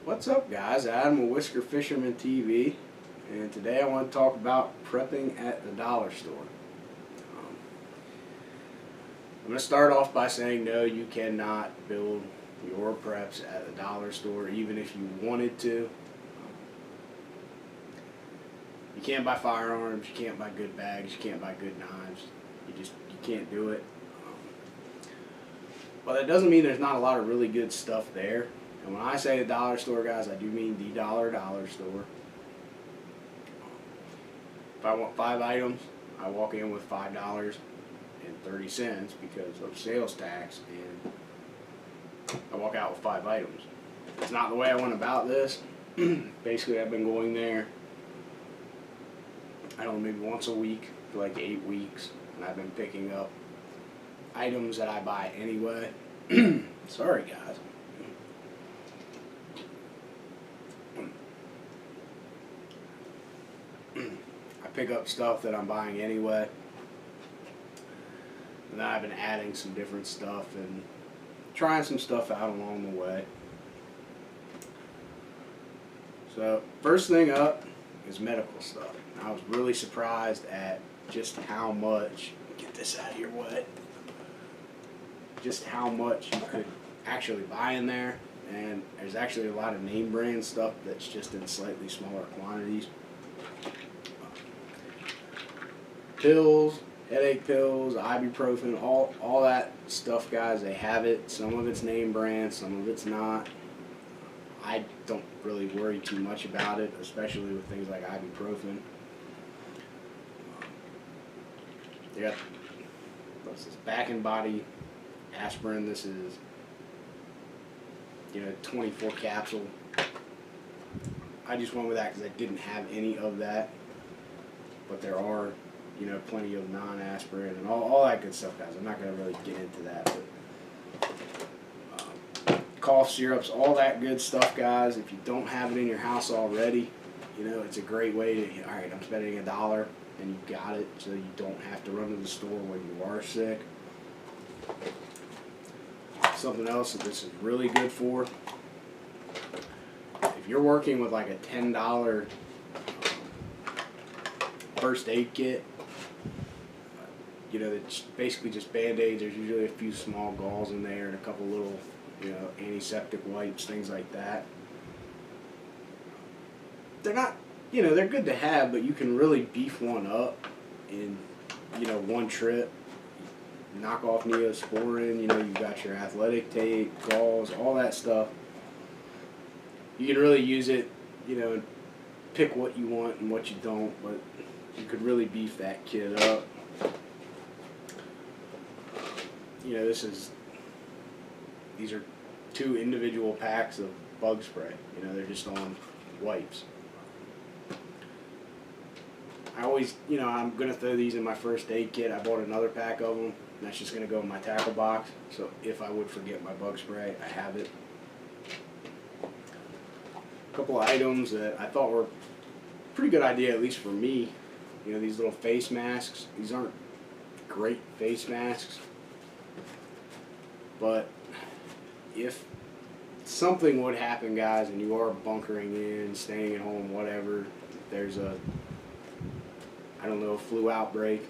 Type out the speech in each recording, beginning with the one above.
What's up, guys? Adam with Whisker Fisherman TV, and today I want to talk about prepping at the dollar store. I'm going to start off by saying no, you cannot build your preps at the dollar store, even if you wanted to. You can't buy firearms, you can't buy good bags, you can't buy good knives. You can't do it. But that doesn't mean there's not a lot of really good stuff there. And when I say the dollar store, guys, I do mean the dollar store. If I want 5 items, I walk in with $5.30 because of sales tax, and I walk out with 5 items. It's not the way I went about this. Basically, I've been going there, I don't know, maybe once a week for like 8 weeks, and I've been picking up items that I buy anyway. Sorry, guys. I pick up stuff that I'm buying anyway, and then I've been adding some different stuff and trying some stuff out along the way. So first thing up is medical stuff. I was really surprised at just how much, get this out of your way, just how much you could actually buy in there. And there's actually a lot of name brand stuff that's just in slightly smaller quantities. Pills, headache pills, ibuprofen, all that stuff, guys, they have it. Some of it's name brand, some of it's not. I don't really worry too much about it, especially with things like ibuprofen. They got, what's this, Back and Body aspirin. This is, 24 capsule. I just went with that because I didn't have any of that, but there are, plenty of non-aspirin and all that good stuff, guys. I'm not going to really get into that, but cough syrups, all that good stuff, guys. If you don't have it in your house already, it's a great way to, all right, I'm spending $1 and you got it, so you don't have to run to the store when you are sick. Something else that this is really good for, if you're working with like a $10 first aid kit, it's basically just Band-Aids. There's usually a few small gauze in there and a couple little, antiseptic wipes, things like that. They're not, they're good to have, but you can really beef one up in, one trip. Knock off Neosporin, you've got your athletic tape, gauze, all that stuff. You can really use it, and pick what you want and what you don't, but you could really beef that kit up. These are 2 individual packs of bug spray. They're just on wipes. I always, I'm going to throw these in my first aid kit. I bought another pack of them, and that's just going to go in my tackle box. So if I would forget my bug spray, I have it. A couple of items that I thought were a pretty good idea, at least for me. These little face masks. These aren't great face masks, but if something would happen, guys, and you are bunkering in, staying at home, whatever, if there's a, flu outbreak,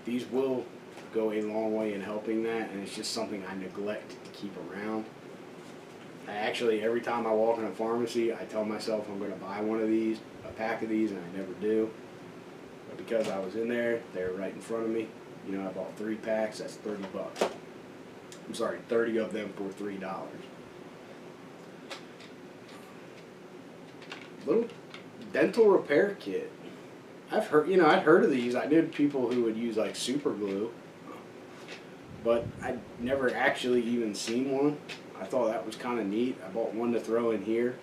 these will go a long way in helping that, and it's just something I neglect to keep around. I actually, every time I walk in a pharmacy, I tell myself I'm going to buy one of these, a pack of these, and I never do. But because I was in there, they were right in front of me. I bought 3 packs, that's $30. I'm sorry, 30 of them for $3. Little dental repair kit. I've heard of these. I knew people who would use like super glue, but I'd never actually even seen one. I thought that was kind of neat. I bought one to throw in here,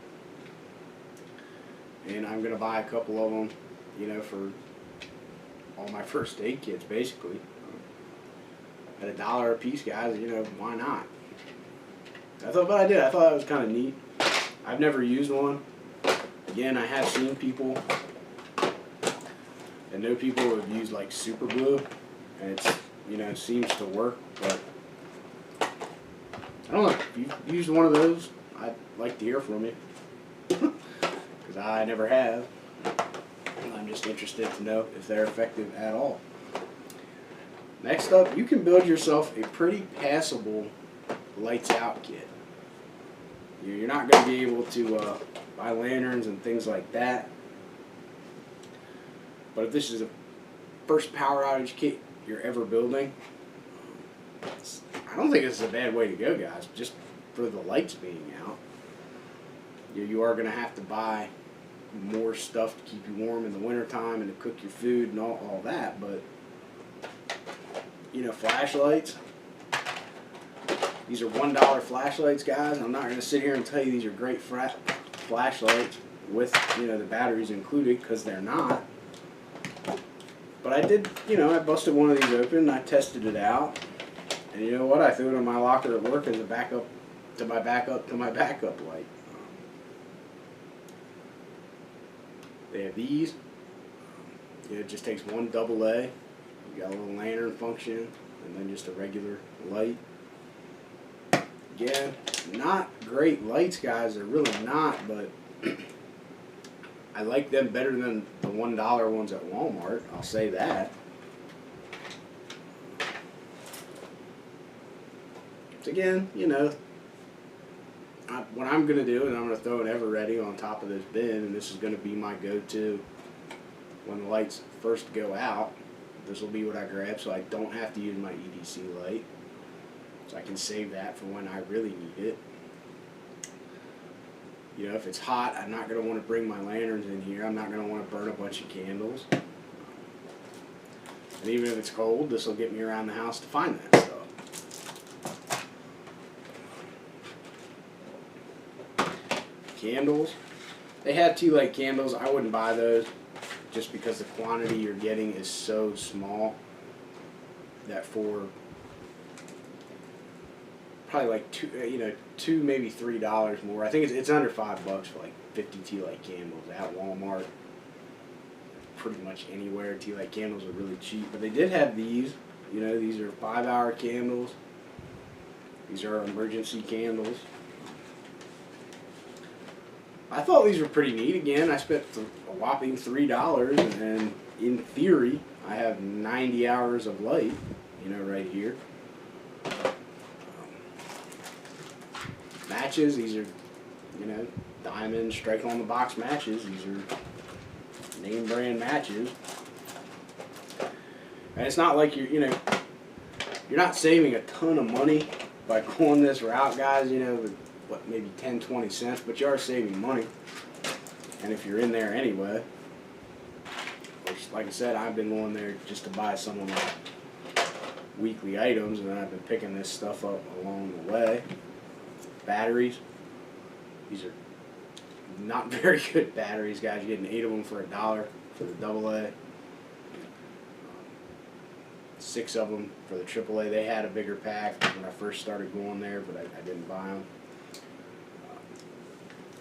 and I'm gonna buy a couple of them, for all my first aid kits, basically. At $1 a piece, guys, why not? I thought that was kind of neat. I've never used one. Again, I have seen people, and know people who have used like super glue, and seems to work, but I don't know. If you've used one of those, I'd like to hear from you, because I never have. I'm just interested to know if they're effective at all. Next up, you can build yourself a pretty passable lights out kit. You're not going to be able to buy lanterns and things like that. But if this is the first power outage kit you're ever building, I don't think this is a bad way to go, guys, just for the lights being out. You are going to have to buy more stuff to keep you warm in the wintertime and to cook your food and all that, but you know, flashlights, these are $1 flashlights, guys. I'm not going to sit here and tell you these are great flashlights with, you know, the batteries included, because they're not. But I did, you know, I busted one of these open, I tested it out, and you know what, I threw it in my locker at work as a backup to my backup light. They have these. It just takes one AA. You got a little lantern function, and then just a regular light. Again, not great lights, guys. They're really not, but I like them better than the $1 ones at Walmart. I'll say that. So again, you know, what I'm going to do is I'm going to throw an Ever-Ready on top of this bin, and this is going to be my go-to when the lights first go out. This will be what I grab, so I don't have to use my EDC light. So I can save that for when I really need it. You know, if it's hot, I'm not going to want to bring my lanterns in here. I'm not going to want to burn a bunch of candles. And even if it's cold, this will get me around the house to find that stuff. Candles. They have tea light candles. I wouldn't buy those just because the quantity you're getting is so small that for probably like two maybe $3 more. I think it's under $5 for like 50 tea light candles at Walmart. Pretty much anywhere tea light candles are really cheap. But they did have these. You know, these are 5-hour candles. These are emergency candles. I thought these were pretty neat. Again, I spent a whopping $3, and in theory, I have 90 hours of light, you know, right here. Matches, these are, you know, Diamond Strike on the Box matches. These are name brand matches. And it's not like you're not saving a ton of money by going this route, guys, you know, with, what, maybe 10, 20 cents, but you are saving money. And if you're in there anyway, which, like I said, I've been going there just to buy some of my weekly items, and I've been picking this stuff up along the way. Batteries. These are not very good batteries, guys. You're getting 8 of them for $1 for the AA. 6 of them for the AAA. They had a bigger pack when I first started going there, but I didn't buy them.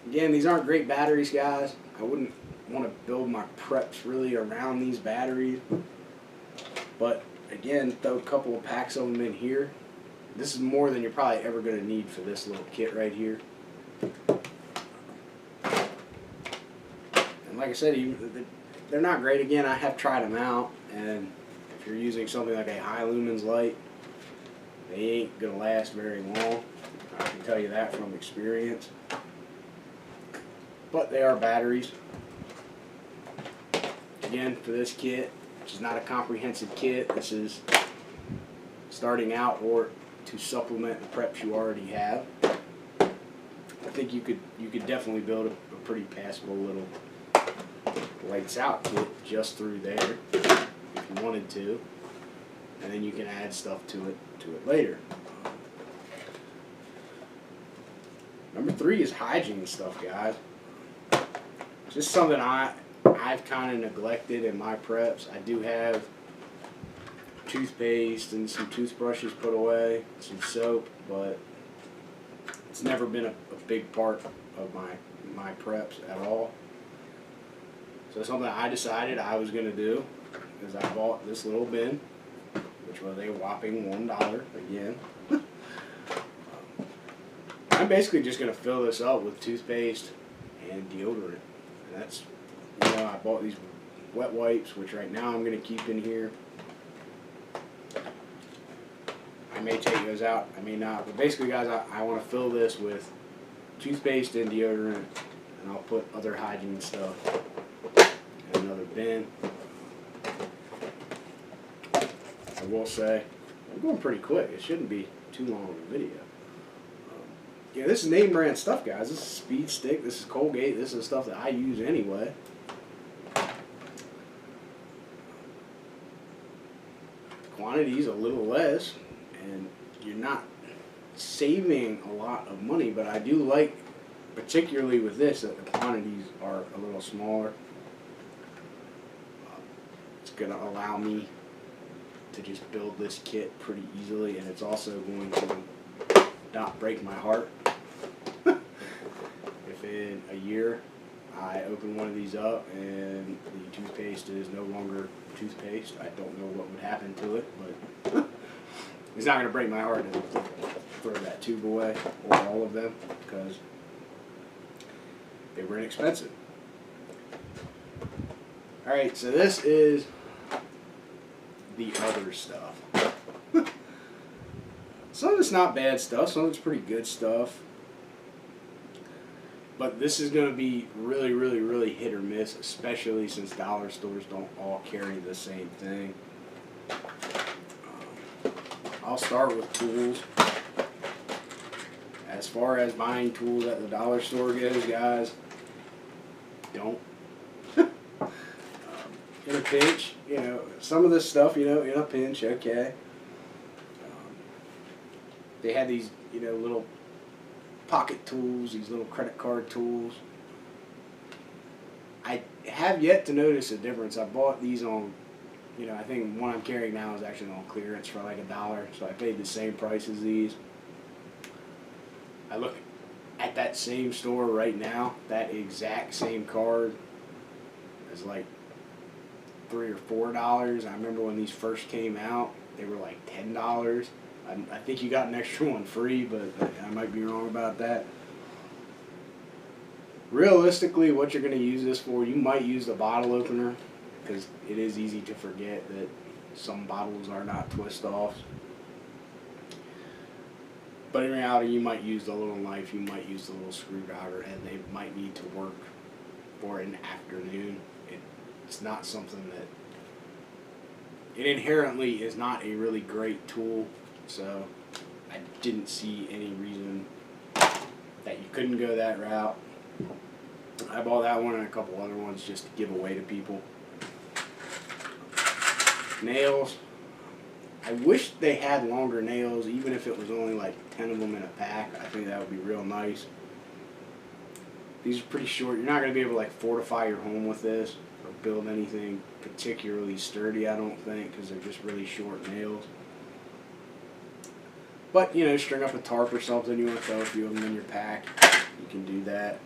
Again, these aren't great batteries, guys. I wouldn't want to build my preps really around these batteries. But again, throw a couple of packs of them in here. This is more than you're probably ever going to need for this little kit right here. And like I said, they're not great. Again, I have tried them out, and if you're using something like a high lumens light, they ain't going to last very long. I can tell you that from experience. But they are batteries. Again, for this kit, which is not a comprehensive kit, this is starting out or to supplement the preps you already have. I think you could definitely build a pretty passable little lights out kit just through there if you wanted to, and then you can add stuff to it later. Number 3 is hygiene stuff, guys. Just something I've kind of neglected in my preps. I do have toothpaste and some toothbrushes put away, some soap, but it's never been a big part of my preps at all. So something I decided I was going to do is I bought this little bin, which was a whopping $1 again. I'm basically just going to fill this up with toothpaste and deodorant. And that's, I bought these wet wipes, which right now I'm going to keep in here. I may take those out, I may not. But basically, guys, I want to fill this with toothpaste and deodorant, and I'll put other hygiene stuff in another bin. I will say, I'm going pretty quick. It shouldn't be too long of a video. Yeah, this is name brand stuff, guys. This is Speed Stick. This is Colgate. This is stuff that I use anyway. The quantity is a little less, and you're not saving a lot of money, but I do like, particularly with this, that the quantities are a little smaller. It's going to allow me to just build this kit pretty easily, and it's also going to not break my heart if in a year I open one of these up and the toothpaste is no longer toothpaste. I don't know what would happen to it, but it's not going to break my heart to throw that tube away, or all of them, because they were inexpensive. Alright, so this is the other stuff. Some of it's not bad stuff, some of it's pretty good stuff. But this is going to be really, really, really hit or miss, especially since dollar stores don't all carry the same thing. I'll start with tools. As far as buying tools at the dollar store goes, guys, don't. In a pinch, some of this stuff, in a pinch, okay. They had these, little pocket tools, these little credit card tools. I have yet to notice a difference. I bought these on, I think one I'm carrying now is actually on clearance for like $1, so I paid the same price as these. I look at that same store right now, that exact same card is like $3 or $4. I remember when these first came out, they were like $10. I think you got an extra one free, but I might be wrong about that. Realistically, what you're going to use this for, you might use the bottle opener, because it is easy to forget that some bottles are not twist-offs. But in reality, you might use the little knife, you might use the little screwdriver, and they might need to work for an afternoon. It's not something that... It inherently is not a really great tool, so I didn't see any reason that you couldn't go that route. I bought that one and a couple other ones just to give away to people. Nails. I wish they had longer nails, even if it was only like 10 of them in a pack. I think that would be real nice. These are pretty short. You're not going to be able to like fortify your home with this or build anything particularly sturdy, I don't think, because they're just really short nails. But, string up a tarp or something, you want to throw a few of them in your pack, you can do that.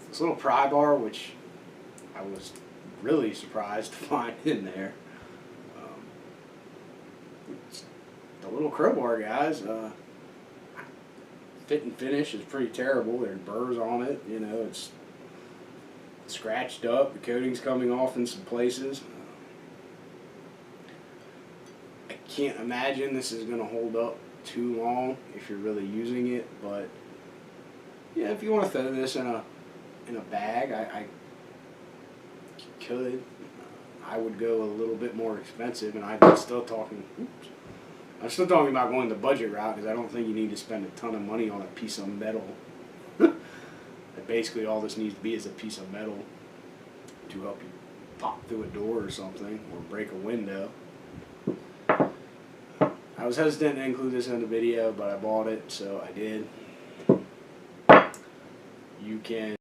This little pry bar, which I was really surprised to find in there. The little crowbar, guys, fit and finish is pretty terrible. There's burrs on it, it's scratched up. The coating's coming off in some places. I can't imagine this is going to hold up too long if you're really using it, but yeah, if you want to throw this in a bag, I could. I would go a little bit more expensive, and I'm still talking about going the budget route, because I don't think you need to spend a ton of money on a piece of metal. Basically all this needs to be is a piece of metal to help you pop through a door or something, or break a window. I was hesitant to include this in the video, but I bought it, so I did. You can